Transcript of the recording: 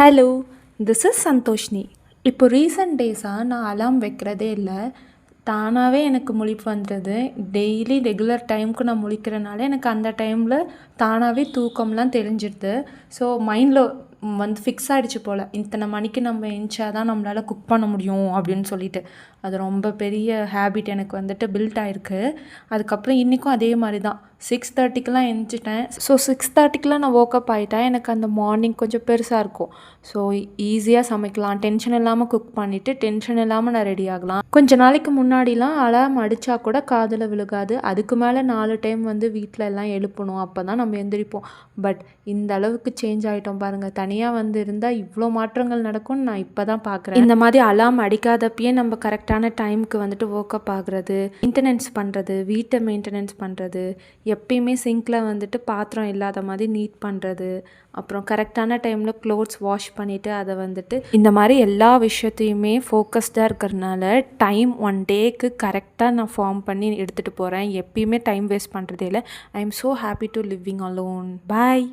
Hello, this is Santhoshini. இப்போ recent டேஸாக நான் அலார்ம் வைக்கிறதே இல்லை. தானாகவே எனக்கு முழிப்பு வந்துடுது. டெய்லி ரெகுலர் டைமுக்கு நான் முழிக்கிறனால எனக்கு அந்த டைமில் தானாகவே தூக்கம்லாம் தெரிஞ்சிடுது. ஸோ மைண்டில் வந்து ஃபிக்ஸ் ஆகிடுச்சு போல், இத்தனை மணிக்கு நம்ம எந்திச்சா தான் நம்மளால் குக் பண்ண முடியும் அப்படின்னு சொல்லிட்டு. அது ரொம்ப பெரிய ஹேபிட் எனக்கு வந்துட்டு பில்ட் ஆகிருக்கு. அதுக்கப்புறம் இன்றைக்கும் அதே மாதிரி தான் 6:30க்கெலாம் எழுந்திரிச்சிட்டேன். ஸோ 6:30க்கெலாம் நான் வோக்கப் ஆகிட்டேன். எனக்கு அந்த மார்னிங் கொஞ்சம் பெருசாக இருக்கும். ஸோ ஈஸியாக சமைக்கலாம், டென்ஷன் இல்லாமல் குக் பண்ணிவிட்டு டென்ஷன் இல்லாமல் நான் ரெடி ஆகலாம். கொஞ்ச நாளைக்கு முன்னாடிலாம் அலார்ம் அடித்தா கூட காதில் விழுகாது. அதுக்கு மேலே 4 டைம் வந்து வீட்டில் எல்லாம் எழுப்பணும், அப்போ தான் நம்ம எந்திரிப்போம். பட் இந்த அளவுக்கு சேஞ்ச் ஆகிட்டோம் பாருங்கள். தனியாக வந்து இருந்தால் இவ்வளோ மாற்றங்கள் நடக்கும்னு நான் இப்போ தான் பார்க்குறேன். இந்த மாதிரி அலார்ம் அடிக்காதப்பயே நம்ம கரெக்டான டைமுக்கு வந்துட்டு வோக்கப் ஆகுறது, மெயின்டெனன்ஸ் பண்ணுறது, வீட்டை மெயின்டெனன்ஸ் பண்ணுறது, எப்பயுமே சிங்கில் வந்துட்டு பாத்திரம் இல்லாத மாதிரி நீட் பண்ணுறது, அப்புறம் கரெக்டான டைமில் க்ளோத்ஸ் வாஷ் பண்ணிவிட்டு அதை வந்துட்டு இந்த மாதிரி எல்லா விஷயத்தையுமே ஃபோக்கஸ்டாக இருக்கிறதுனால டைம் 1 டேக்கு கரெக்டாக நான் ஃபார்ம் பண்ணி எடுத்துகிட்டு போகிறேன். எப்பயுமே டைம் வேஸ்ட் பண்ணுறதே இல்லை. I am so happy to living alone. Bye.